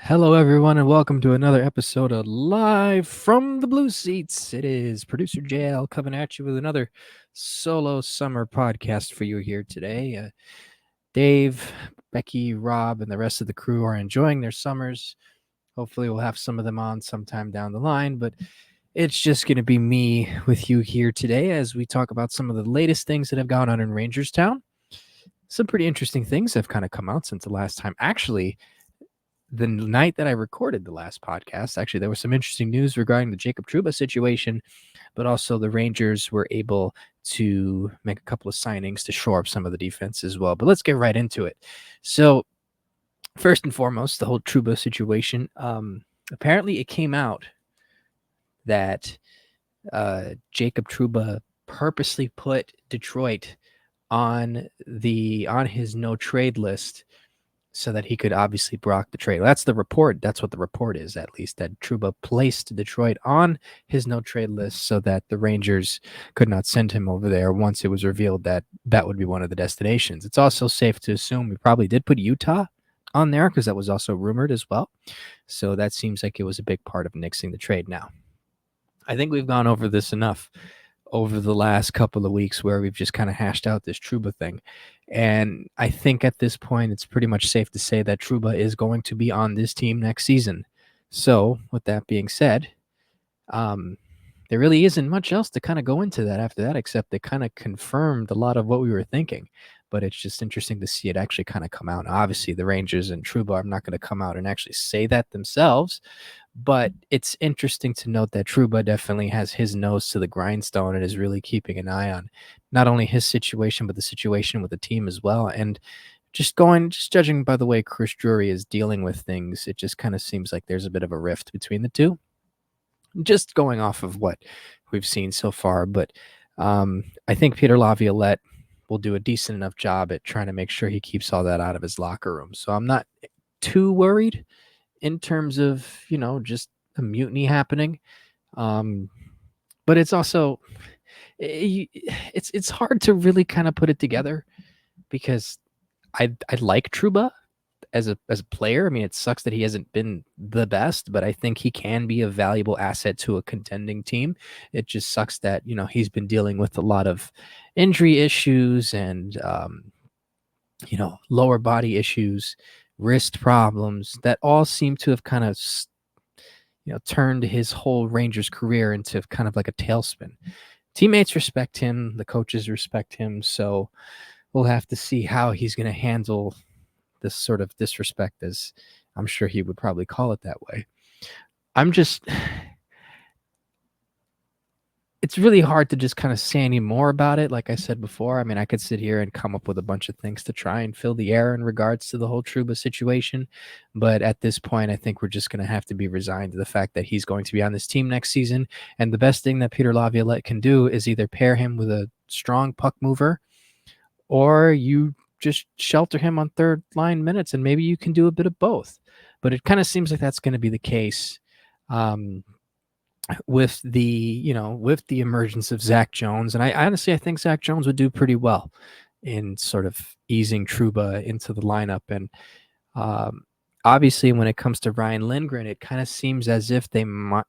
Hello, everyone, and welcome to another episode of Live from the Blue Seats. It is producer JL coming at you with another solo summer podcast for you here today. Dave, Becky, Rob, and the rest of the crew are enjoying their summers. Hopefully, we'll have some of them on sometime down the line, but it's just going to be me with you here today as we talk about some of the latest things that have gone on in Rangerstown. Some pretty interesting things have kind of come out since the last time. Actually, the night that I recorded the last podcast, there was some interesting news regarding the Jacob Trouba situation, but also the Rangers were able to make a couple of signings to shore up some of the defense as well. But let's get right into it. So, first and foremost, the whole Trouba situation. Apparently, it came out that Jacob Trouba purposely put Detroit on his no trade list, so that he could obviously block the trade. Well, that's the report. That's what the report is, at least, that Trouba placed Detroit on his no-trade list so that the Rangers could not send him over there once it was revealed that that would be one of the destinations. It's also safe to assume we probably did put Utah on there because that was also rumored as well. So that seems like it was a big part of nixing the trade. Now, I think we've gone over this enough over the last couple of weeks where we've just kind of hashed out this Trouba thing. And I think at this point, it's pretty much safe to say that Trouba is going to be on this team next season. So with that being said, there really isn't much else to kind of go into that after that, except they kind of confirmed a lot of what we were thinking. But it's just interesting to see it actually kind of come out. Now, obviously, the Rangers and Trouba are not going to come out and actually say that themselves. But it's interesting to note that Trouba definitely has his nose to the grindstone and is really keeping an eye on not only his situation, but the situation with the team as well. And just judging by the way Chris Drury is dealing with things, it just kind of seems like there's a bit of a rift between the two. Just going off of what we've seen so far. But I think Peter Laviolette will do a decent enough job at trying to make sure he keeps all that out of his locker room. So I'm not too worried in terms of, just a mutiny happening. But it's also, it's hard to really kind of put it together because I like Trouba as a player. I mean, it sucks that he hasn't been the best, but I think he can be a valuable asset to a contending team. It just sucks that, he's been dealing with a lot of injury issues and, lower body issues, wrist problems that all seem to have kind of, turned his whole Rangers career into kind of like a tailspin. Teammates respect him. The coaches respect him. So we'll have to see how he's going to handle this sort of disrespect, as I'm sure he would probably call it that way. It's really hard to just kind of say any more about it. Like I said before, I mean, I could sit here and come up with a bunch of things to try and fill the air in regards to the whole Trouba situation. But at this point, I think we're just going to have to be resigned to the fact that he's going to be on this team next season. And the best thing that Peter Laviolette can do is either pair him with a strong puck mover, or you just shelter him on third line minutes, and maybe you can do a bit of both. But it kind of seems like that's going to be the case. With the emergence of Zach Jones. And I honestly think Zach Jones would do pretty well in sort of easing Trouba into the lineup. And obviously when it comes to Ryan Lindgren, it kind of seems as if they might,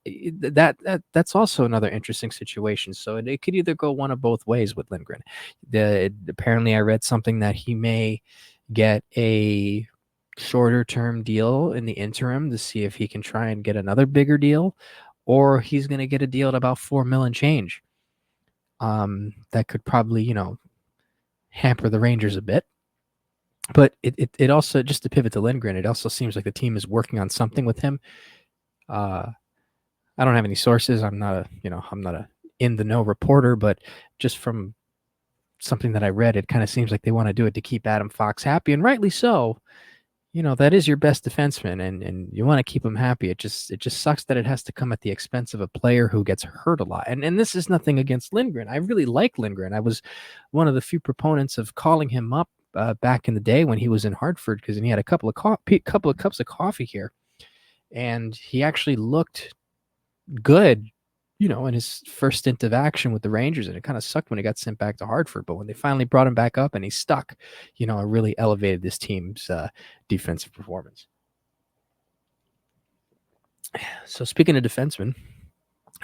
that's also another interesting situation. So it could either go one of both ways with Lindgren. Apparently I read something that he may get a shorter term deal in the interim to see if he can try and get another bigger deal, or he's going to get a deal at about $4 million change. That could probably, hamper the Rangers a bit. But it also, just to pivot to Lindgren, it also seems like the team is working on something with him. I don't have any sources. I'm not a in the know reporter, but just from something that I read. It kind of seems like they want to do it to keep Adam Fox happy, and rightly so. That is your best defenseman, and you want to keep him happy. It just sucks that it has to come at the expense of a player who gets hurt a lot. And this is nothing against Lindgren. I really like Lindgren. I was one of the few proponents of calling him up back in the day when he was in Hartford, because he had a couple of cups of coffee here, and he actually looked good, in his first stint of action with the Rangers. And it kind of sucked when he got sent back to Hartford. But when they finally brought him back up and he stuck, it really elevated this team's defensive performance. So speaking of defensemen,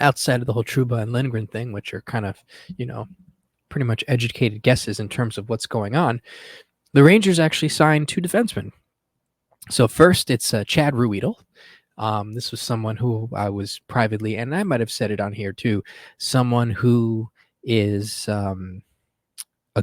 outside of the whole Trouba and Lindgren thing, which are kind of, pretty much educated guesses in terms of what's going on, the Rangers actually signed 2 defensemen. So first, it's Chad Ruhwedel. This was someone who I was privately, and I might have said it on here too, someone who is a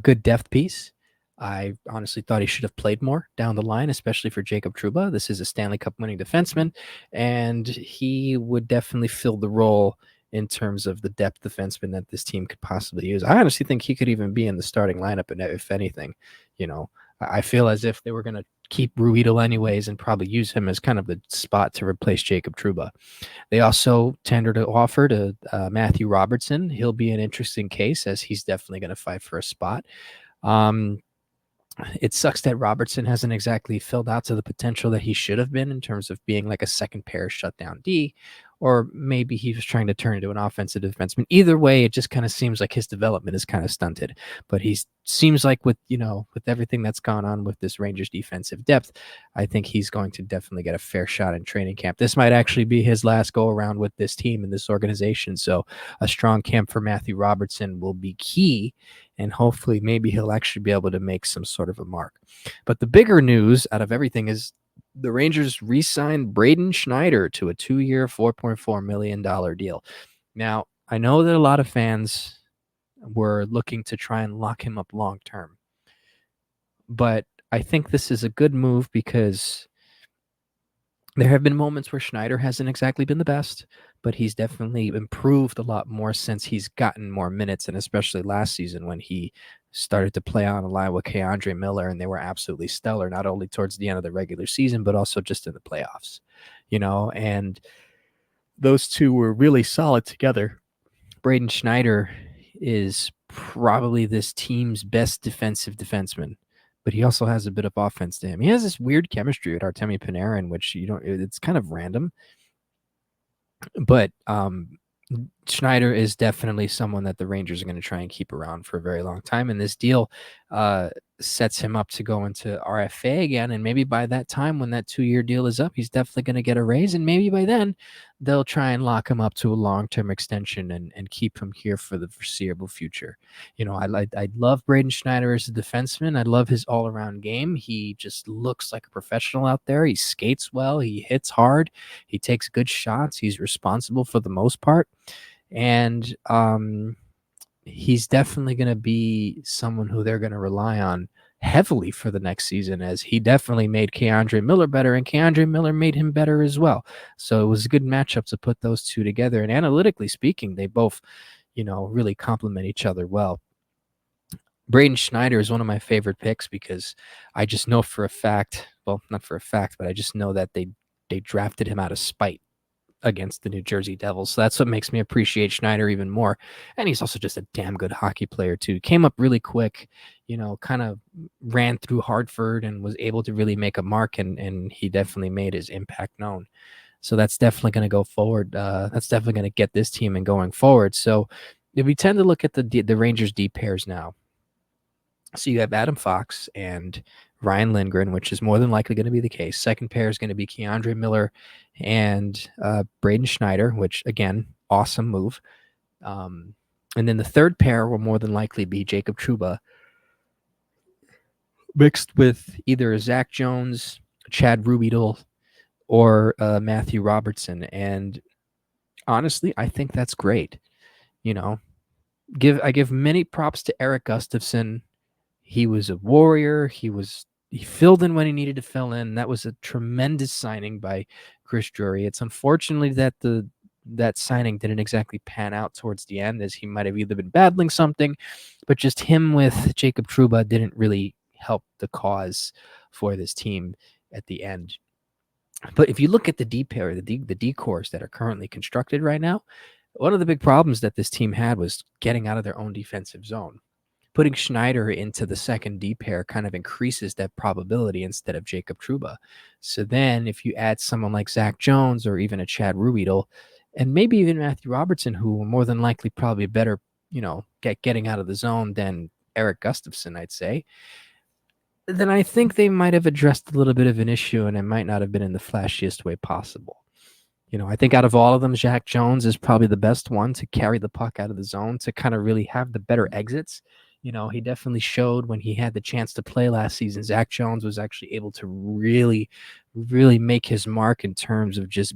good depth piece. I honestly thought he should have played more down the line, especially for Jacob Trouba. This is a Stanley Cup winning defenseman, and he would definitely fill the role in terms of the depth defenseman that this team could possibly use. I honestly think he could even be in the starting lineup, and if anything, I feel as if they were going to keep Ruhwedel anyways and probably use him as kind of the spot to replace Jacob Trouba. They also tendered an offer to Matthew Robertson. He'll be an interesting case, as he's definitely going to fight for a spot. It sucks that Robertson hasn't exactly filled out to the potential that he should have been in terms of being like a second pair shutdown D, or maybe he was trying to turn into an offensive defenseman. Either way, it just kind of seems like his development is kind of stunted. But he seems like with everything that's gone on with this Rangers defensive depth, I think he's going to definitely get a fair shot in training camp. This might actually be his last go around with this team and this organization. So a strong camp for Matthew Robertson will be key, and hopefully maybe he'll actually be able to make some sort of a mark. But the bigger news out of everything is the Rangers re-signed Braden Schneider to a 2-year, $4.4 million deal. Now, I know that a lot of fans were looking to try and lock him up long term, but I think this is a good move because there have been moments where Schneider hasn't exactly been the best, but he's definitely improved a lot more since he's gotten more minutes, and especially last season when he started to play on a line with Keandre Miller, and they were absolutely stellar, not only towards the end of the regular season, but also just in the playoffs, and those two were really solid together. Braden Schneider is probably this team's best defensive defenseman, but he also has a bit of offense to him. He has this weird chemistry with Artemi Panarin, which it's kind of random, but Schneider is definitely someone that the Rangers are going to try and keep around for a very long time. And this deal sets him up to go into RFA again. And maybe by that time, when that 2-year deal is up, he's definitely going to get a raise. And maybe by then they'll try and lock him up to a long-term extension and keep him here for the foreseeable future. I love Braden Schneider as a defenseman. I love his all-around game. He just looks like a professional out there. He skates well. He hits hard. He takes good shots. He's responsible for the most part. And he's definitely going to be someone who they're going to rely on heavily for the next season, as he definitely made Keandre Miller better, and Keandre Miller made him better as well. So it was a good matchup to put those two together. And analytically speaking, they both, really complement each other well. Braden Schneider is one of my favorite picks because I just know for a fact, well, not for a fact, but I just know that they drafted him out of spite against the New Jersey Devils. So that's what makes me appreciate Schneider even more. And he's also just a damn good hockey player too. Came up really quick, kind of ran through Hartford and was able to really make a mark, and he definitely made his impact known. So that's definitely going to go forward. That's definitely going to get this team and going forward. So if we tend to look at the Rangers D pairs now, so you have Adam Fox and Ryan Lindgren, which is more than likely going to be the case. Second pair is going to be Keandre Miller and Braden Schneider, which, again, awesome move. And then the third pair will more than likely be Jacob Trouba mixed with either Zach Jones, Chad Ruhwedel, or Matthew Robertson. And honestly, I think that's great. I give many props to Eric Gustafsson. He was a warrior. He filled in when he needed to fill in. That was a tremendous signing by Chris Drury. It's unfortunately that the that signing didn't exactly pan out towards the end, as he might have either been battling something, but just him with Jacob Trouba didn't really help the cause for this team at the end. But if you look at the D pair, the decors that are currently constructed right now, one of the big problems that this team had was getting out of their own defensive zone. Putting Schneider into the second D pair kind of increases that probability instead of Jacob Trouba. So then if you add someone like Zach Jones or even a Chad Ruhwedel, and maybe even Matthew Robertson, who are more than likely probably better, getting out of the zone than Eric Gustafson, I'd say, then I think they might have addressed a little bit of an issue, and it might not have been in the flashiest way possible. I think out of all of them, Zach Jones is probably the best one to carry the puck out of the zone, to kind of really have the better exits. He definitely showed when he had the chance to play last season. Zach Jones was actually able to really, really make his mark in terms of just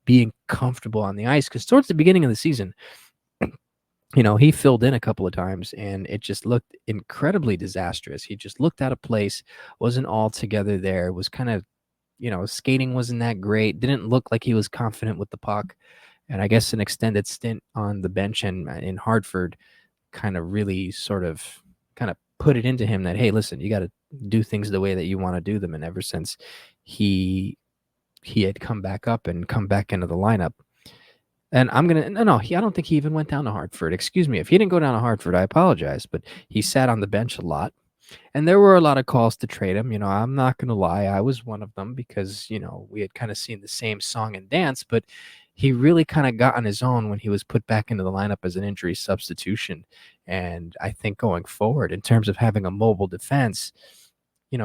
being comfortable on the ice. Because towards the beginning of the season, he filled in a couple of times and it just looked incredibly disastrous. He just looked out of place, wasn't all together there, was kind of, skating wasn't that great, didn't look like he was confident with the puck. And I guess an extended stint on the bench and in Hartford kind of really kind of put it into him that, hey, listen, you got to do things the way that you want to do them. And ever since he had come back up and come back into the lineup, and I don't think he even went down to Hartford. Excuse me. If he didn't go down to Hartford, I apologize. But he sat on the bench a lot. And there were a lot of calls to trade him. I'm not going to lie. I was one of them because, we had kind of seen the same song and dance. But he really kind of got on his own when he was put back into the lineup as an injury substitution. And I think going forward, in terms of having a mobile defense,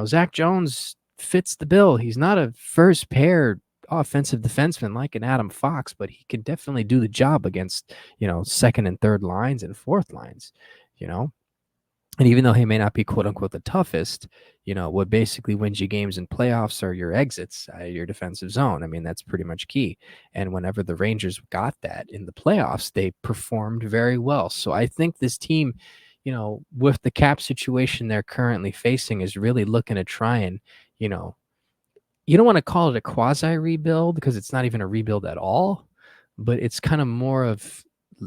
Zach Jones fits the bill. He's not a first pair offensive defenseman like an Adam Fox, but he can definitely do the job against, second and third lines and fourth lines, And even though he may not be quote unquote the toughest, what basically wins you games in playoffs are your exits, your defensive zone. I mean, that's pretty much key. And whenever the Rangers got that in the playoffs, they performed very well. So I think this team, with the cap situation they're currently facing, is really looking to try and, you don't want to call it a quasi rebuild because it's not even a rebuild at all, but it's kind of more of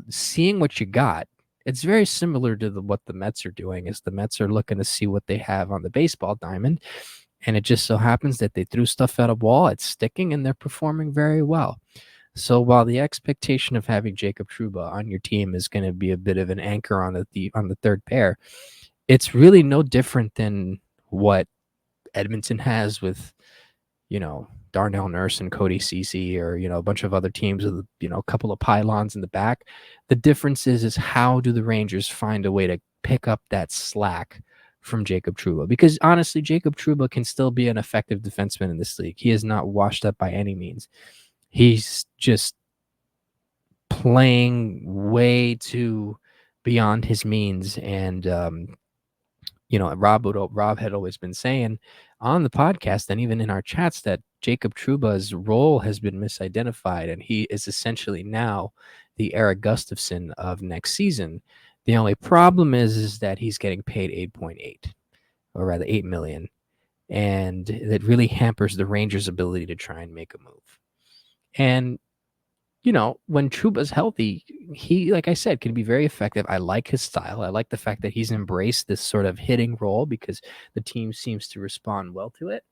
seeing what you got. It's very similar to what the Mets are doing, is the Mets are looking to see what they have on the baseball diamond. And it just so happens that they threw stuff at a wall, it's sticking, and they're performing very well. So while the expectation of having Jacob Trouba on your team is going to be a bit of an anchor on the third pair, it's really no different than what Edmonton has with, Darnell Nurse and Cody Ceci, or, a bunch of other teams with, a couple of pylons in the back. The difference is how do the Rangers find a way to pick up that slack from Jacob Trouba? Because honestly, Jacob Trouba can still be an effective defenseman in this league. He is not washed up by any means. He's just playing way too beyond his means. And, Rob had always been saying on the podcast and even in our chats that Jacob Trouba's role has been misidentified, and he is essentially now the Eric Gustafson of next season. The only problem is that he's getting paid 8.8, or rather 8 million, and that really hampers the Rangers' ability to try and make a move. And when Trouba's healthy, he, like I said, can be very effective. I like his style. I like the fact that he's embraced this sort of hitting role because the team seems to respond well to it.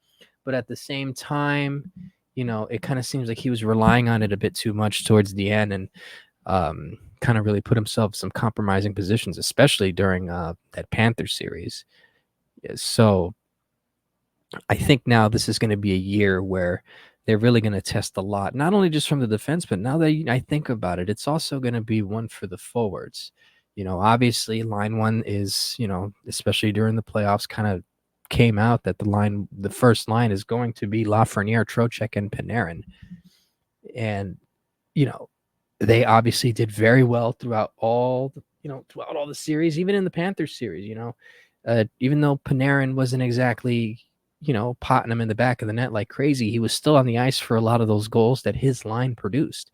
But at the same time, it kind of seems like he was relying on it a bit too much towards the end, and kind of really put himself in some compromising positions, especially during that Panthers series. So I think now this is going to be a year where they're really going to test a lot, not only just from the defense, but now that I think about it, it's also going to be one for the forwards. Obviously line one is, especially during the playoffs, kind of came out that the first line is going to be Lafreniere, Trocheck, and Panarin. And, they obviously did very well throughout all the series, even in the Panthers series, even though Panarin wasn't exactly, potting him in the back of the net like crazy, he was still on the ice for a lot of those goals that his line produced.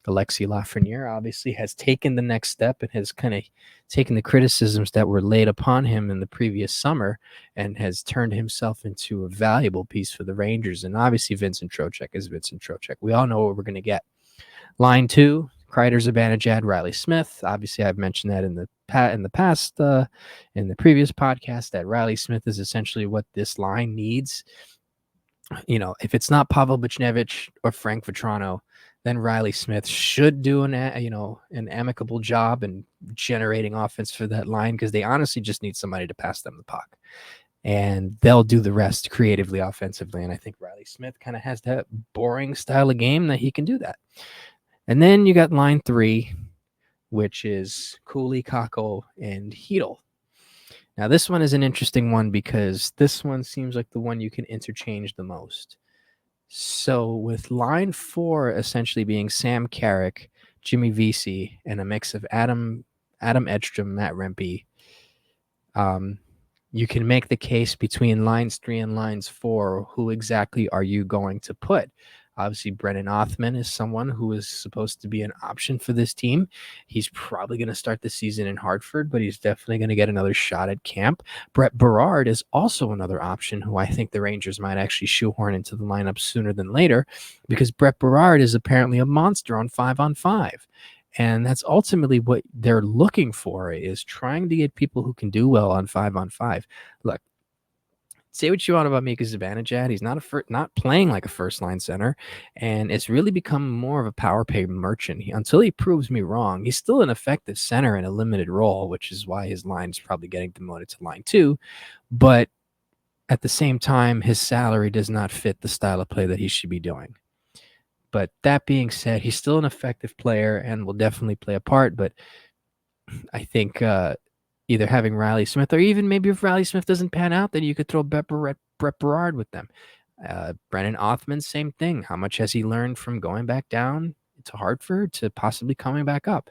Alexis Lafreniere obviously has taken the next step and has kind of taken the criticisms that were laid upon him in the previous summer and has turned himself into a valuable piece for the Rangers. And obviously Vincent Trocheck is Vincent Trocheck. We all know what we're going to get. Line two, Kreider's Zibanejad, Riley Smith. Obviously, I've mentioned that in the past, in the previous podcast, that Riley Smith is essentially what this line needs. If it's not Pavel Buchnevich or Frank Vetrano, then Riley Smith should do an amicable job in generating offense for that line, because they honestly just need somebody to pass them the puck, and they'll do the rest creatively, offensively. And I think Riley Smith kind of has that boring style of game that he can do that. And then you got line 3, which is Cooley, Kakko, and Hedel. Now, this one is an interesting one because this one seems like the one you can interchange the most. So with line 4 essentially being Sam Carrick, Jimmy Vesey, and a mix of Adam Edstrom, Matt Rempe, you can make the case between lines 3 and lines 4. Who exactly are you going to put? Obviously, Brennan Othmann is someone who is supposed to be an option for this team. He's probably going to start the season in Hartford, but he's definitely going to get another shot at camp. Brett Berard is also another option who I think the Rangers might actually shoehorn into the lineup sooner than later, because Brett Berard is apparently a monster on 5-on-5. And that's ultimately what they're looking for, is trying to get people who can do well on 5-on-5. Look, say what you want about Mika Zibanejad. He's not playing like a first-line center, and it's really become more of a power play merchant. Until he proves me wrong, he's still an effective center in a limited role, which is why his line is probably getting demoted to line 2. But at the same time, his salary does not fit the style of play that he should be doing. But that being said, he's still an effective player and will definitely play a part. But I think either having Riley Smith, or even maybe if Riley Smith doesn't pan out, then you could throw Brett Berard with them. Brennan Othmann, same thing. How much has he learned from going back down to Hartford to possibly coming back up?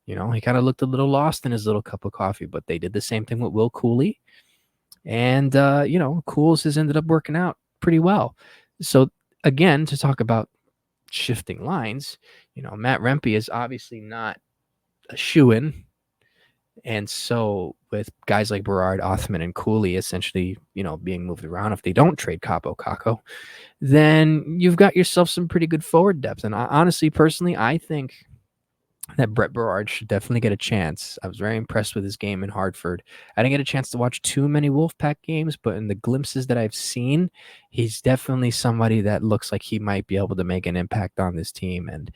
He kind of looked a little lost in his little cup of coffee, but they did the same thing with Will Cooley. And, Cools has ended up working out pretty well. So, again, to talk about shifting lines, Matt Rempe is obviously not a shoo-in. And so with guys like Berard, Othmann, and Cooley essentially, being moved around, if they don't trade Kakko, then you've got yourself some pretty good forward depth. And personally, I think that Brett Berard should definitely get a chance. I was very impressed with his game in Hartford. I didn't get a chance to watch too many Wolfpack games, but in the glimpses that I've seen, he's definitely somebody that looks like he might be able to make an impact on this team. And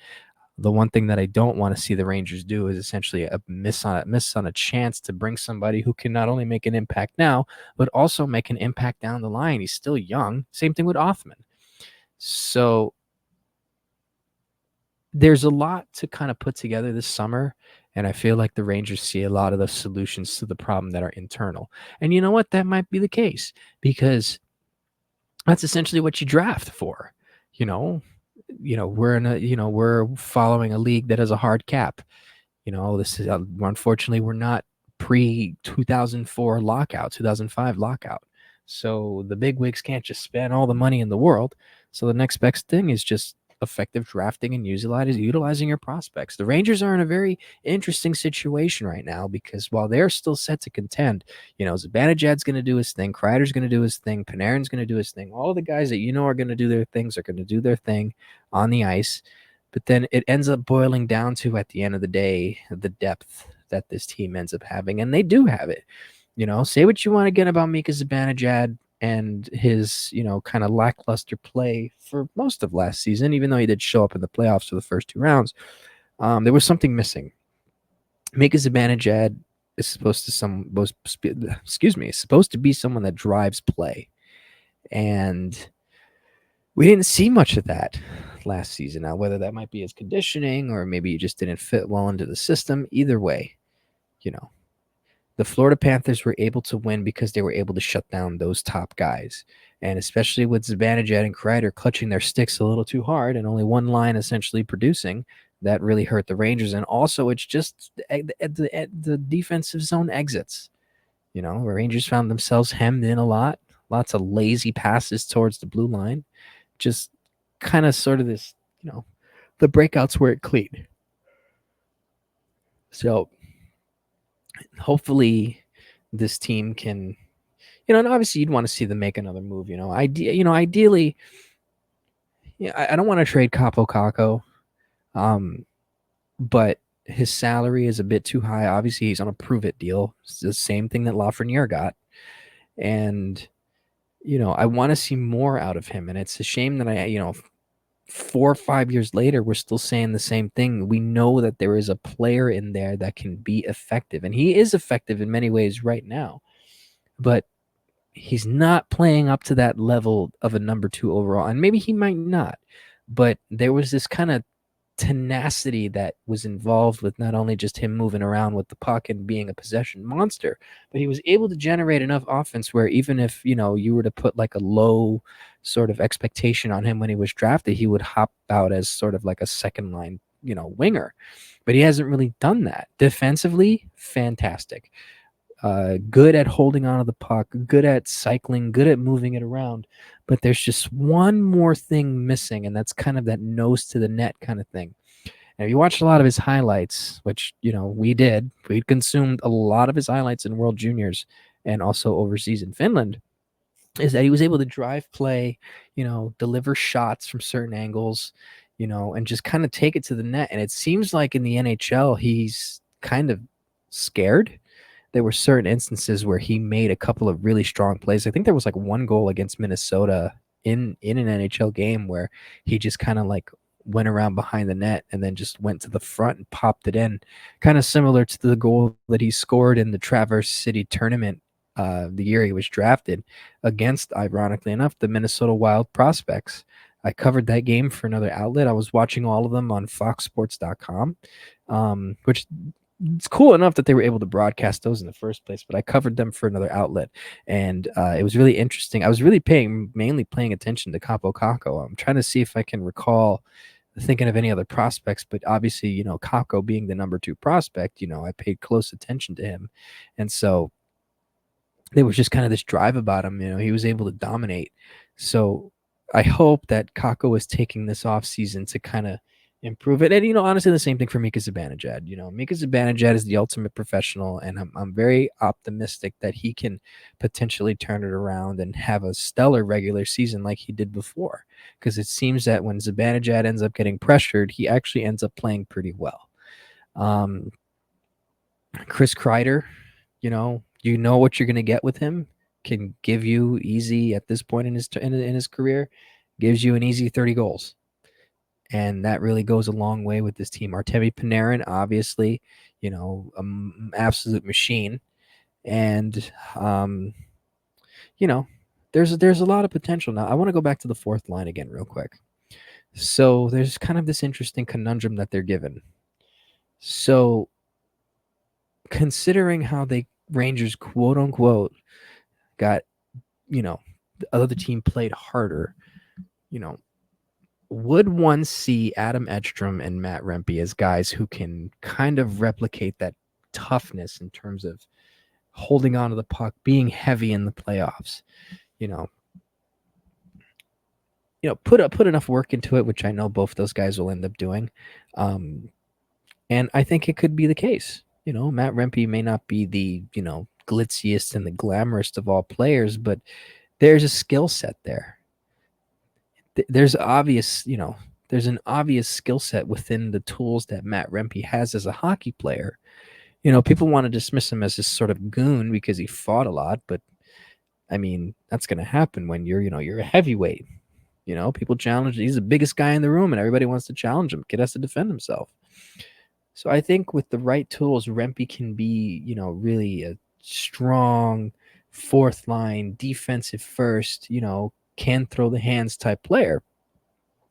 the one thing that I don't want to see the Rangers do is essentially a miss on a chance to bring somebody who can not only make an impact now, but also make an impact down the line. He's still young. Same thing with Othmann. So there's a lot to kind of put together this summer, and I feel like the Rangers see a lot of the solutions to the problem that are internal. And you know what? That might be the case, because that's essentially what you draft for. We're following a league that has a hard cap. This is unfortunately, we're not pre 2004 lockout, 2005 lockout. So the big wigs can't just spend all the money in the world. So the next best thing is just effective drafting and utilizing your prospects. The Rangers are in a very interesting situation right now, because while they're still set to contend, Zibanejad's going to do his thing, Kreider's going to do his thing, Panarin's going to do his thing. All the guys that are going to do their things are going to do their thing on the ice. But then it ends up boiling down to, at the end of the day, the depth that this team ends up having. And they do have it. Say what you want again about Mika Zibanejad and his, kind of lackluster play for most of last season, even though he did show up in the playoffs for the first 2 rounds. There was something missing. Mika Zibanejad is supposed to be someone that drives play. And we didn't see much of that last season. Now, whether that might be his conditioning or maybe he just didn't fit well into the system, either way, the Florida Panthers were able to win because they were able to shut down those top guys. And especially with Zibanejad and Kreider clutching their sticks a little too hard and only one line essentially producing, that really hurt the Rangers. And also, it's just the defensive zone exits. The Rangers found themselves hemmed in a lot. Lots of lazy passes towards the blue line. Just kind of sort of this, the breakouts where it clean. So hopefully this team can, and obviously you'd want to see them make another move. Ideally, I don't want to trade Kakko. but his salary is a bit too high. Obviously, he's on a prove-it deal. It's the same thing that Lafreniere got. And, I want to see more out of him. And it's a shame that 4 or 5 years later, we're still saying the same thing. We know that there is a player in there that can be effective. And he is effective in many ways right now. But he's not playing up to that level of a number 2 overall. And maybe he might not. But there was this kind of tenacity that was involved with not only just him moving around with the puck and being a possession monster, but he was able to generate enough offense where even if, you were to put like a low sort of expectation on him when he was drafted, he would hop out as sort of like a second line, winger. But he hasn't really done that. Defensively, fantastic. Good at holding onto the puck, good at cycling, good at moving it around. But there's just one more thing missing, and that's kind of that nose to the net kind of thing. And if you watched a lot of his highlights, which, we consumed a lot of his highlights in World Juniors and also overseas in Finland, is that he was able to drive play, deliver shots from certain angles, and just kind of take it to the net. And it seems like in the NHL, he's kind of scared. There were certain instances where he made a couple of really strong plays. I think there was like one goal against Minnesota in an NHL game where he just kind of like went around behind the net and then just went to the front and popped it in, kind of similar to the goal that he scored in the Traverse City tournament the year he was drafted against, ironically enough, the Minnesota Wild prospects. I covered that game for another outlet. I was watching all of them on foxsports.com, which it's cool enough that they were able to broadcast those in the first place, but I covered them for another outlet, and it was really interesting. I was really mainly paying attention to Capo Caco. I'm trying to see if I can recall thinking of any other prospects, but obviously, Caco being the number 2 prospect, I paid close attention to him, and so there was just kind of this drive about him. He was able to dominate. So I hope that Kako is taking this off season to kind of improve it. And, honestly, the same thing for Mika Zibanejad. Mika Zibanejad is the ultimate professional, and I'm very optimistic that he can potentially turn it around and have a stellar regular season like he did before. Because it seems that when Zibanejad ends up getting pressured, he actually ends up playing pretty well. Chris Kreider, you know what you're going to get with him. Can give you easy at this point in his career, gives you an easy 30 goals, and that really goes a long way with this team. Artemi Panarin, obviously, absolute machine, and there's a lot of potential. Now I want to go back to the fourth line again real quick. So there's kind of this interesting conundrum that they're given. So considering how the Rangers, quote unquote, got, the other team played harder, would one see Adam Edstrom and Matt Rempe as guys who can kind of replicate that toughness in terms of holding on to the puck, being heavy in the playoffs, put enough work into it, which I know both those guys will end up doing. And I think it could be the case. Matt Rempe may not be the, glitziest and the glamorous of all players, but there's a skill set there. There's there's an obvious skill set within the tools that Matt Rempe has as a hockey player. People want to dismiss him as this sort of goon because he fought a lot, but I mean, that's going to happen when you're a heavyweight. People challenge. He's the biggest guy in the room, and everybody wants to challenge him. Kid has to defend himself. So I think with the right tools, Rempe can be, really a strong fourth line, defensive first, can throw the hands type player.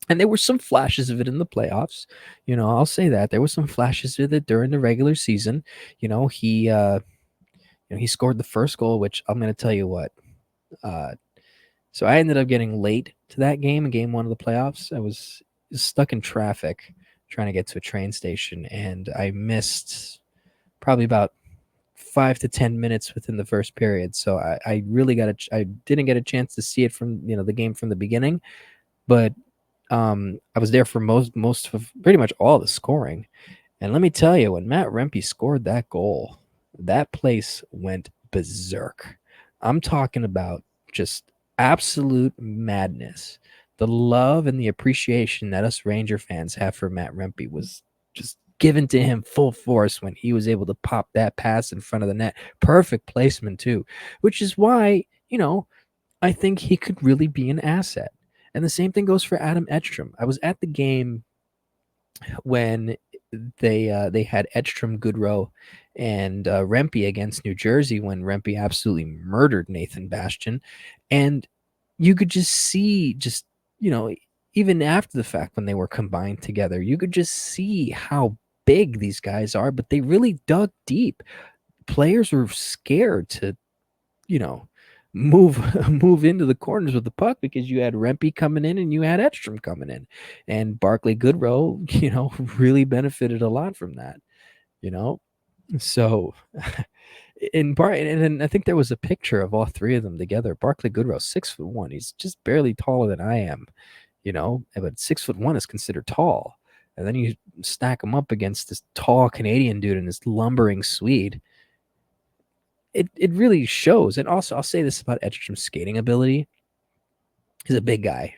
And there were some flashes of it in the playoffs. I'll say that. There were some flashes of it during the regular season. He scored the first goal, which I'm going to tell you what. So I ended up getting late to that game in game 1 of the playoffs. I was stuck in traffic trying to get to a train station, and I missed probably about 5 to 10 minutes within the first period. So I really I didn't get a chance to see it from, the game from the beginning, but I was there for most of pretty much all the scoring. And let me tell you, when Matt Rempe scored that goal, that place went berserk. I'm talking about just absolute madness. The love and the appreciation that us Ranger fans have for Matt Rempe was just given to him full force when he was able to pop that pass in front of the net. Perfect placement too, which is why, I think he could really be an asset. And the same thing goes for Adam Edstrom. I was at the game when they had Edstrom, Goodrow, and Rempe against New Jersey when Rempe absolutely murdered Nathan Bastian, and you could just see, even after the fact when they were combined together, you could just see how big these guys are, but they really dug deep. Players were scared to, you know, move move into the corners with the puck because you had Rempe coming in and you had Edstrom coming in. And Barclay Goodrow, really benefited a lot from that, you know? So and then I think there was a picture of all three of them together. Barclay Goodrow, 6'1". He's just barely taller than I am, but 6'1" is considered tall. And then you stack him up against this tall Canadian dude and this lumbering Swede. It really shows. And also, I'll say this about Edstrom's skating ability. He's a big guy,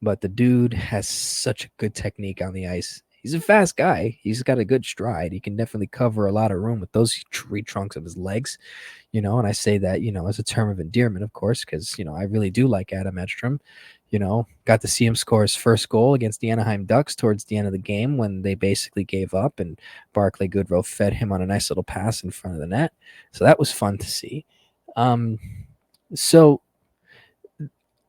but the dude has such a good technique on the ice. He's a fast guy. He's got a good stride. He can definitely cover a lot of room with those tree trunks of his legs, and I say that, as a term of endearment, of course, because, I really do like Adam Edstrom. Got to see him score his first goal against the Anaheim Ducks towards the end of the game when they basically gave up, and Barclay Goodrow fed him on a nice little pass in front of the net. So that was fun to see. So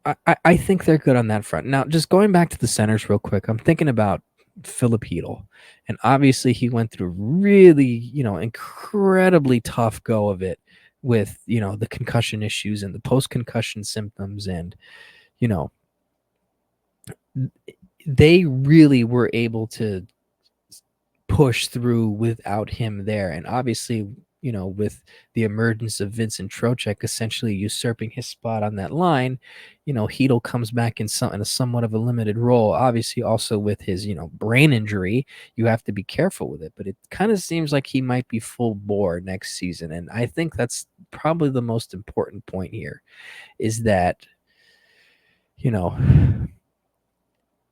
I think they're good on that front. Now, just going back to the centers real quick, I'm thinking about Filip Chytil. And obviously he went through a really, incredibly tough go of it with, the concussion issues and the post-concussion symptoms. And, they really were able to push through without him there. And obviously, with the emergence of Vincent Trocheck essentially usurping his spot on that line, Chytil comes back in a somewhat of a limited role. Obviously, also with his, brain injury, you have to be careful with it. But it kind of seems like he might be full bore next season. And I think that's probably the most important point here is that,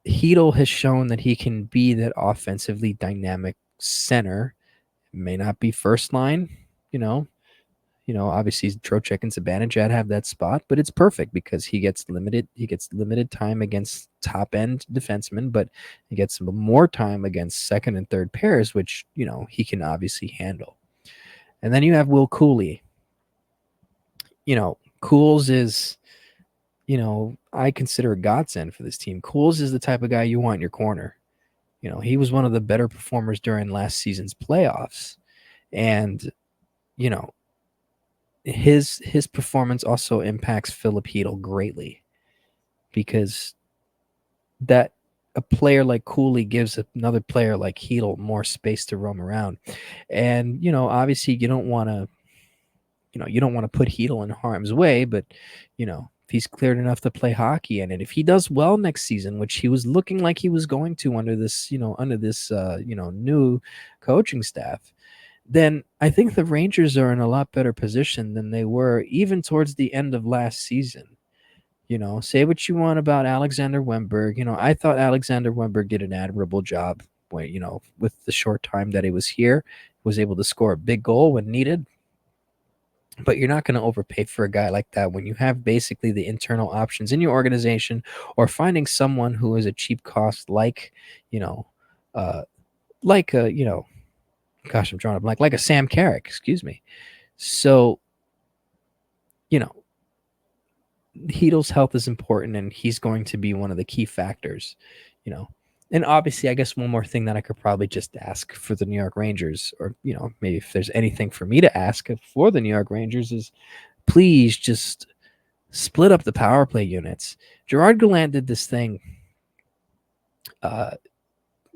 Chytil has shown that he can be that offensively dynamic center. It may not be first line, obviously Trocheck and Zibanejad have that spot, but it's perfect because he gets limited time against top end defensemen, but he gets more time against second and third pairs, which, he can obviously handle. And then you have Will Cooley. Cools is, I consider a godsend for this team. Cools is the type of guy you want in your corner. He was one of the better performers during last season's playoffs. And, his performance also impacts Filip Chytil greatly because that a player like Cooley gives another player like Chytil more space to roam around. And, obviously you don't want to put Chytil in harm's way, but, if he's cleared enough to play hockey and if he does well next season, which he was looking like he was going to under this new coaching staff, then I think the Rangers are in a lot better position than they were even towards the end of last season. Say what you want about Alexander Wennberg. I thought Alexander Wennberg did an admirable job when, with the short time that he was here, was able to score a big goal when needed. But you're not going to overpay for a guy like that when you have basically the internal options in your organization, or finding someone who is a cheap cost like gosh, I'm drawing a blank, like a Sam Carrick, excuse me. So, Chytil's health is important, and he's going to be one of the key factors, And obviously, I guess one more thing that I could probably just ask for the New York Rangers, or, maybe if there's anything for me to ask for the New York Rangers, is please just split up the power play units. Gerard Gallant did this thing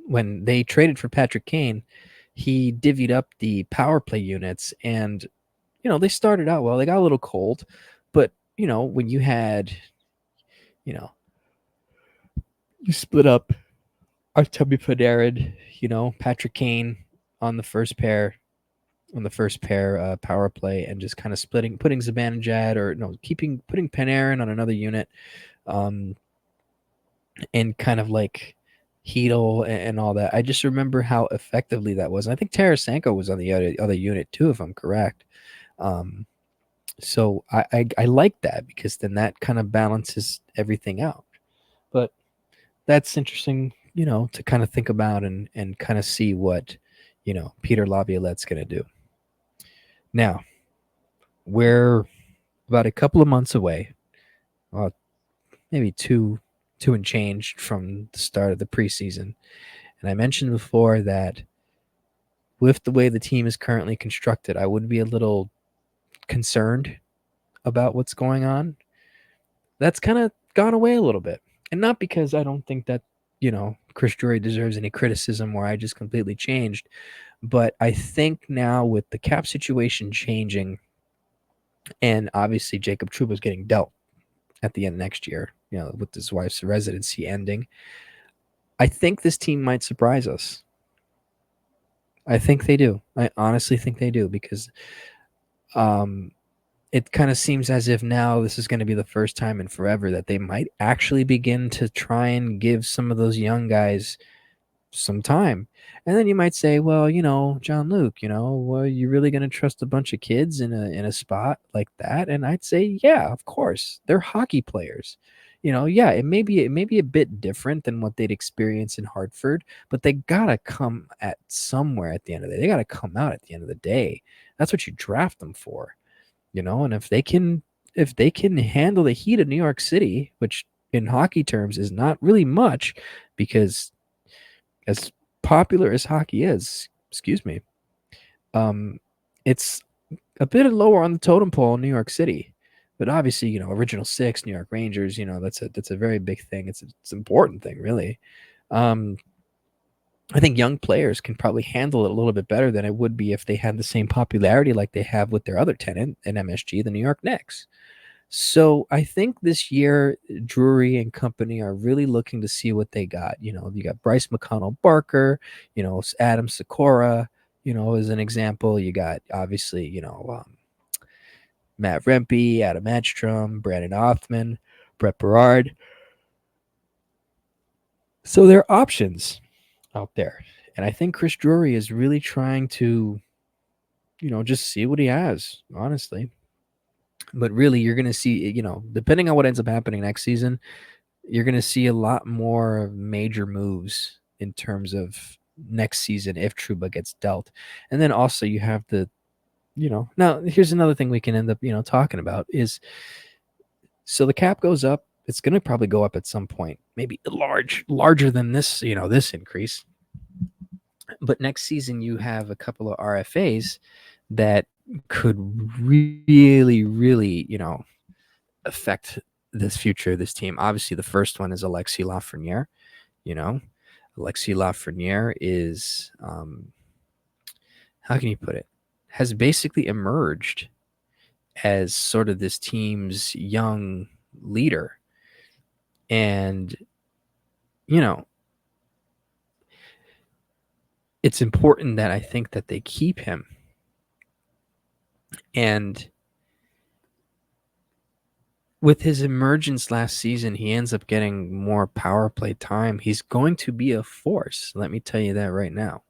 when they traded for Patrick Kane. He divvied up the power play units, and, they started out well. They got a little cold, but, when you had, you split up Artemi Panarin, Patrick Kane on the first pair power play, and just kind of putting Zibanejad putting Panarin on another unit, and kind of like, Heedle and all that. I just remember how effectively that was. And I think Tarasenko was on the other unit too, if I'm correct. Um, so I like that because then that kind of balances everything out. But that's interesting, to kind of think about and kind of see what, Peter Laviolette's going to do. Now, we're about a couple of months away, maybe two and change from the start of the preseason. And I mentioned before that with the way the team is currently constructed, I would be a little concerned about what's going on. That's kind of gone away a little bit. And not because I don't think that, Chris Drury deserves any criticism or I just completely changed, but I think now with the cap situation changing and obviously Jacob Trouba is getting dealt at the end of next year, with his wife's residency ending, I think this team might surprise us. I think they do. I honestly think they do because it kind of seems as if now this is going to be the first time in forever that they might actually begin to try and give some of those young guys some time. And then you might say, well, John Luke, well, you really going to trust a bunch of kids in a spot like that? And I'd say, yeah, of course. They're hockey players. Yeah, it may be a bit different than what they'd experience in Hartford, but they got to come at somewhere at the end of the day. They got to come out at the end of the day. That's what you draft them for. And if they can handle the heat of New York City, which in hockey terms is not really much because as popular as hockey is, it's a bit lower on the totem pole in New York City. But obviously, Original Six, New York Rangers, that's a very big thing. It's an important thing, really. I think young players can probably handle it a little bit better than it would be if they had the same popularity like they have with their other tenant in MSG, the New York Knicks. So I think this year, Drury and company are really looking to see what they got. You got Bryce McConnell Barker, Adam Sikora, as an example. You got obviously, Matt Rempe, Adam Edstrom, Brandon Othman, Brett Berard. So there are options out there. And I think Chris Drury is really trying to, just see what he has, honestly. But really, you're going to see, depending on what ends up happening next season, you're going to see a lot more major moves in terms of next season if Trouba gets dealt. And then also you have the, now here's another thing we can end up, talking about is, so the cap goes up. It's going to probably go up at some point, maybe larger than this, this increase. But next season, you have a couple of RFAs that could really, really, affect this future of this team. Obviously, the first one is Alexis Lafreniere. Alexis Lafreniere is, how can you put it, has basically emerged as sort of this team's young leader. And, it's important that I think that they keep him. And with his emergence last season, he ends up getting more power play time. He's going to be a force. Let me tell you that right now.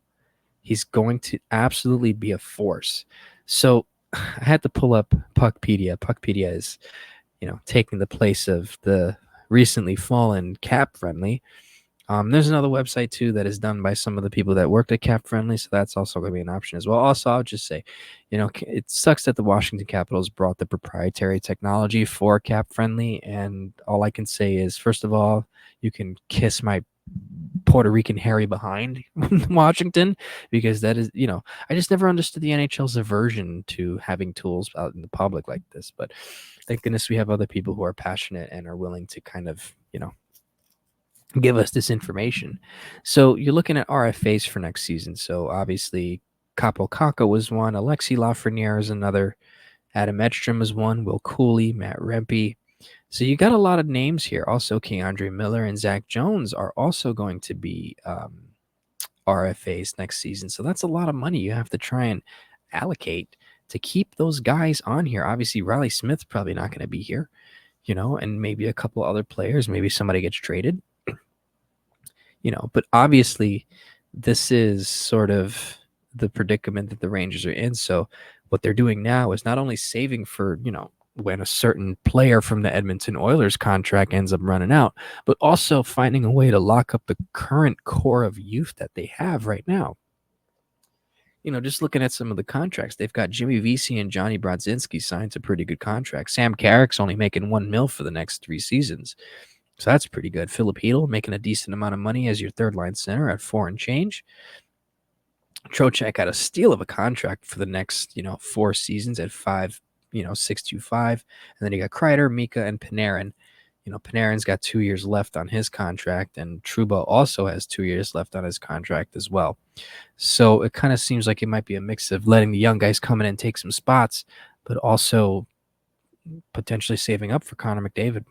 He's going to absolutely be a force. So I had to pull up Puckpedia. Puckpedia is, taking the place of the recently fallen Cap Friendly. There's another website too that is done by some of the people that worked at Cap Friendly, so that's also going to be an option as well. Also, I'll just say, it sucks that the Washington Capitals brought the proprietary technology for Cap Friendly, and all I can say is, first of all, you can kiss my Puerto Rican hairy behind, Washington, because that is, I just never understood the NHL's aversion to having tools out in the public like this. But thank goodness we have other people who are passionate and are willing to kind of, give us this information. So you're looking at RFAs for next season. So obviously Capo Caca was one, Alexis Lafreniere is another, Adam Edstrom is one, Will Cooley, Matt Rempe. So you got a lot of names here. Also, Keandre Miller and Zach Jones are also going to be RFAs next season. So that's a lot of money you have to try and allocate to keep those guys on here. Obviously, Riley Smith's probably not going to be here, and maybe a couple other players. Maybe somebody gets traded. But obviously this is sort of the predicament that the Rangers are in. So what they're doing now is not only saving for, when a certain player from the Edmonton Oilers contract ends up running out, but also finding a way to lock up the current core of youth that they have right now. Just looking at some of the contracts, they've got Jimmy Vesey and Johnny Brodzinski signed to pretty good contracts. Sam Carrick's only making $1 million for the next 3 seasons. So that's pretty good. Philip Hedl making a decent amount of money as your third line center at 4 and change. Trocheck got a steal of a contract for the next, 4 seasons at 5, 625. And then you got Kreider, Mika, and Panarin. Panarin's got 2 years left on his contract, and Trouba also has 2 years left on his contract as well. So it kind of seems like it might be a mix of letting the young guys come in and take some spots, but also potentially saving up for Connor McDavid.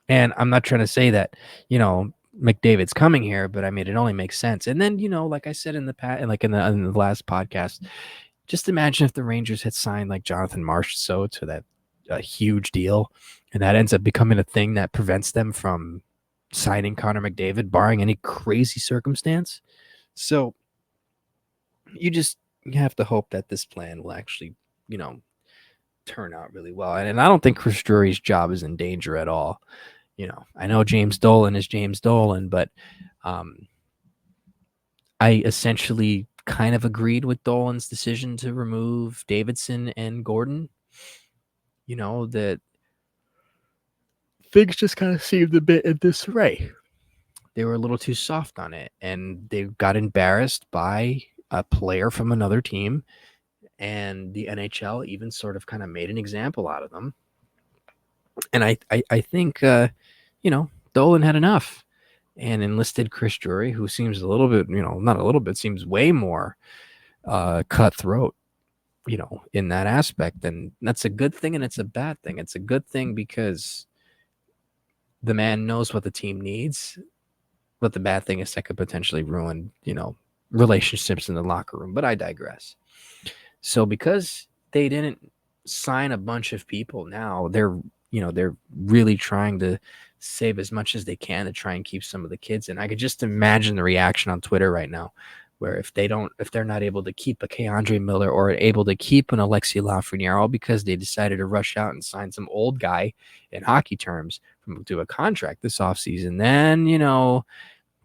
And I'm not trying to say that, McDavid's coming here, but I mean, it only makes sense. And then, like I said in the past, like in the last podcast, just imagine if the Rangers had signed like Jonathan Marchessault to that huge deal, and that ends up becoming a thing that prevents them from signing Connor McDavid, barring any crazy circumstance. So you have to hope that this plan will actually, turn out really well. And I don't think Chris Drury's job is in danger at all. I know James Dolan is James Dolan, but I essentially kind of agreed with Dolan's decision to remove Davidson and Gordon. That things just kind of seemed a bit in disarray. They were a little too soft on it, and they got embarrassed by a player from another team, and the NHL even sort of kind of made an example out of them. And I think, Dolan had enough and enlisted Chris Drury, who seems a little bit, not a little bit, seems way more cutthroat, in that aspect. And that's a good thing, and it's a bad thing. It's a good thing because the man knows what the team needs, but the bad thing is that could potentially ruin, relationships in the locker room. But I digress. So because they didn't sign a bunch of people now, they're really trying to save as much as they can to try and keep some of the kids. And I could just imagine the reaction on Twitter right now, where if they're not able to keep a Keandre Miller or able to keep an Alexei Lafreniere because they decided to rush out and sign some old guy in hockey terms to a contract this offseason, then,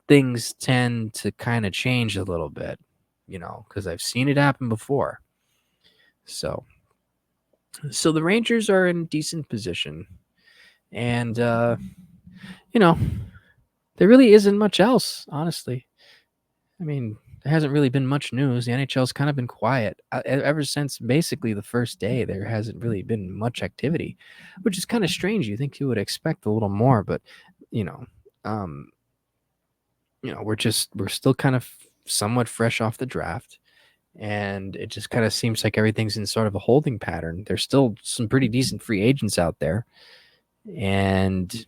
things tend to kind of change a little bit, because I've seen it happen before. So the Rangers are in decent position, and there really isn't much else, honestly. I mean, there hasn't really been much news. The NHL's kind of been quiet ever since basically the first day. There hasn't really been much activity, which is kind of strange. You think you would expect a little more, but we're still kind of somewhat fresh off the draft. And it just kind of seems like everything's in sort of a holding pattern. There's still some pretty decent free agents out there. And,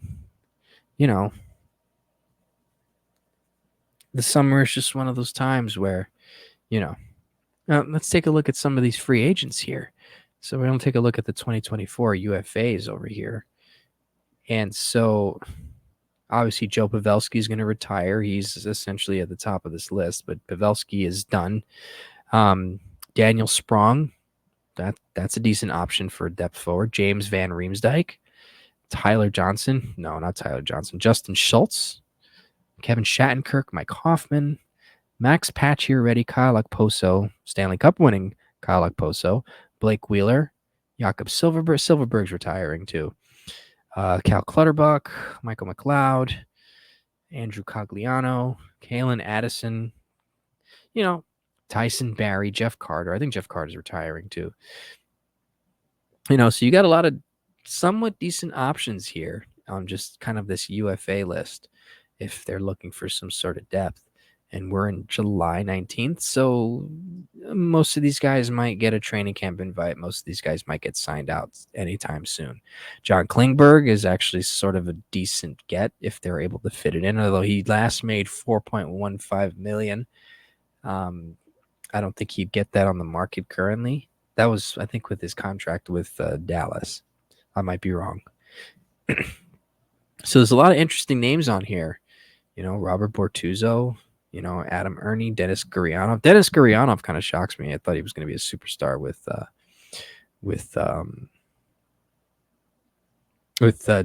the summer is just one of those times where, let's take a look at some of these free agents here. So we're going to take a look at the 2024 UFAs over here. And so obviously Joe Pavelski is going to retire. He's essentially at the top of this list, but Pavelski is done. Daniel Sprong, that's a decent option for depth forward. James Van Riemsdyk, Tyler Johnson, no, not Tyler Johnson, Justin Schultz, Kevin Shattenkirk, Mike Hoffman, Max Pacioretty, Kyle Okposo, Stanley Cup winning Kyle Okposo, Blake Wheeler, Jakob Silverberg. Silverberg's retiring too. Cal Clutterbuck, Michael McLeod, Andrew Cogliano, Kalen Addison, Tyson Barrie, Jeff Carter. I think Jeff Carter's retiring too. So you got a lot of somewhat decent options here on just kind of this UFA list if they're looking for some sort of depth. And we're in July 19th, so most of these guys might get a training camp invite. Most of these guys might get signed out anytime soon. John Klingberg is actually sort of a decent get if they're able to fit it in, although he last made $4.15 million. I don't think he'd get that on the market currently. That was, I think, with his contract with Dallas. I might be wrong. So there's a lot of interesting names on here. Robert Bortuzzo, Adam Ernie, Dennis Gurianov. Dennis Gurianov kind of shocks me. I thought he was going to be a superstar with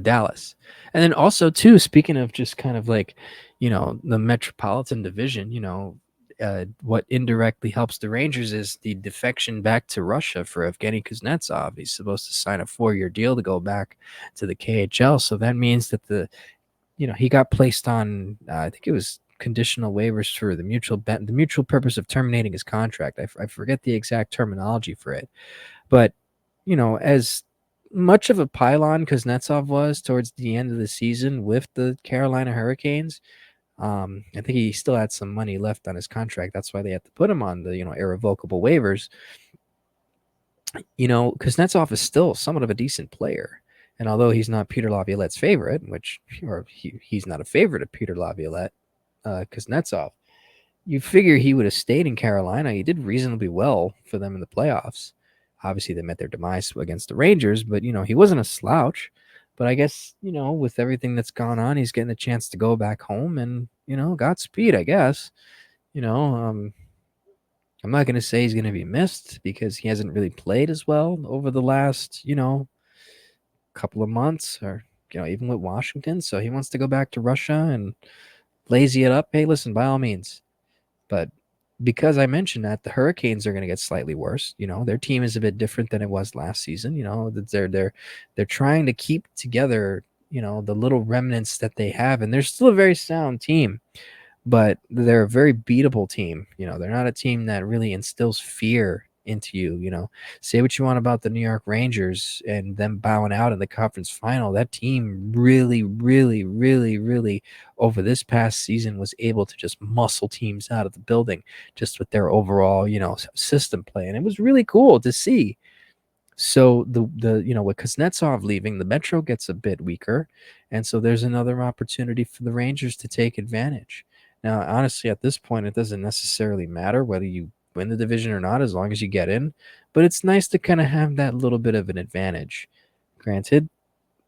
Dallas. And then also too, speaking of just kind of like, the Metropolitan Division, what indirectly helps the Rangers is the defection back to Russia for Evgeny Kuznetsov. He's supposed to sign a 4-year deal to go back to the KHL. So that means that he got placed on, I think it was conditional waivers for the mutual purpose of terminating his contract. I forget the exact terminology for it, but as much of a pylon Kuznetsov was towards the end of the season with the Carolina Hurricanes, I think he still had some money left on his contract. That's why they had to put him on the irrevocable waivers. Kuznetsov is still somewhat of a decent player. And although he's not Peter Laviolette's favorite, he's not a favorite of Peter Laviolette, Kuznetsov, you figure he would have stayed in Carolina. He did reasonably well for them in the playoffs. Obviously, they met their demise against the Rangers, but, he wasn't a slouch. But I guess, with everything that's gone on, he's getting a chance to go back home and, Godspeed, I guess. I'm not going to say he's going to be missed because he hasn't really played as well over the last, couple of months or, even with Washington. So he wants to go back to Russia and lazy it up. Hey, listen, by all means. But because I mentioned that, the Hurricanes are going to get slightly worse. Their team is a bit different than it was last season. They're trying to keep together, the little remnants that they have, and they're still a very sound team. But they're a very beatable team. They're not a team that really instills fear into you. Say what you want about the New York Rangers and them bowing out in the conference final. That team really, really, really, really over this past season was able to just muscle teams out of the building just with their overall, system play. And it was really cool to see. So the with Kuznetsov leaving, the Metro gets a bit weaker, and so there's another opportunity for the Rangers to take advantage. Now, honestly, at this point, it doesn't necessarily matter whether you win the division or not, as long as you get in. But it's nice to kind of have that little bit of an advantage. Granted,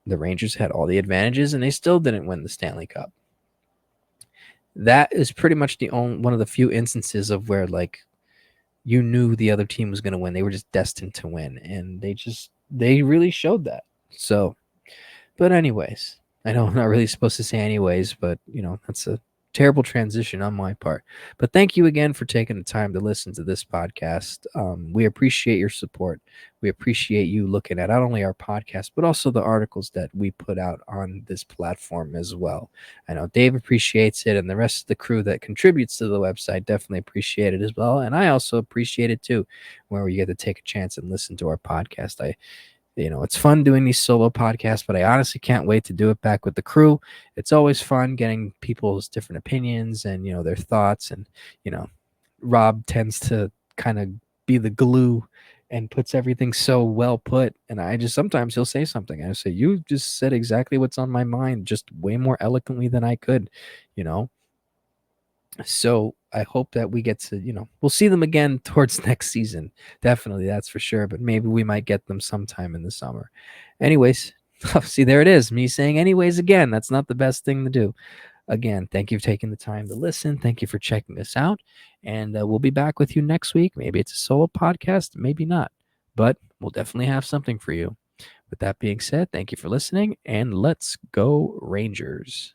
the Rangers had all the advantages, and they still didn't win the Stanley Cup. That is pretty much one of the few instances of where you knew the other team was going to win. They were just destined to win, and they really showed that. So, but anyways, I know I'm not really supposed to say anyways, but that's a terrible transition on my part. But thank you again for taking the time to listen to this podcast. We appreciate your support. We appreciate you looking at not only our podcast, but also the articles that we put out on this platform as well. I know Dave appreciates it, and the rest of the crew that contributes to the website definitely appreciate it as well. And I also appreciate it too, where you get to take a chance and listen to our podcast. It's fun doing these solo podcasts, but I honestly can't wait to do it back with the crew. It's always fun getting people's different opinions and, their thoughts. And, Rob tends to kind of be the glue and puts everything so well put. And sometimes he'll say something. I say, you just said exactly what's on my mind, just way more eloquently than I could, So I hope that we get to, we'll see them again towards next season. Definitely, that's for sure. But maybe we might get them sometime in the summer. Anyways, see, there it is. Me saying anyways again. That's not the best thing to do. Again, thank you for taking the time to listen. Thank you for checking us out. And we'll be back with you next week. Maybe it's a solo podcast, maybe not. But we'll definitely have something for you. With that being said, thank you for listening. And let's go Rangers.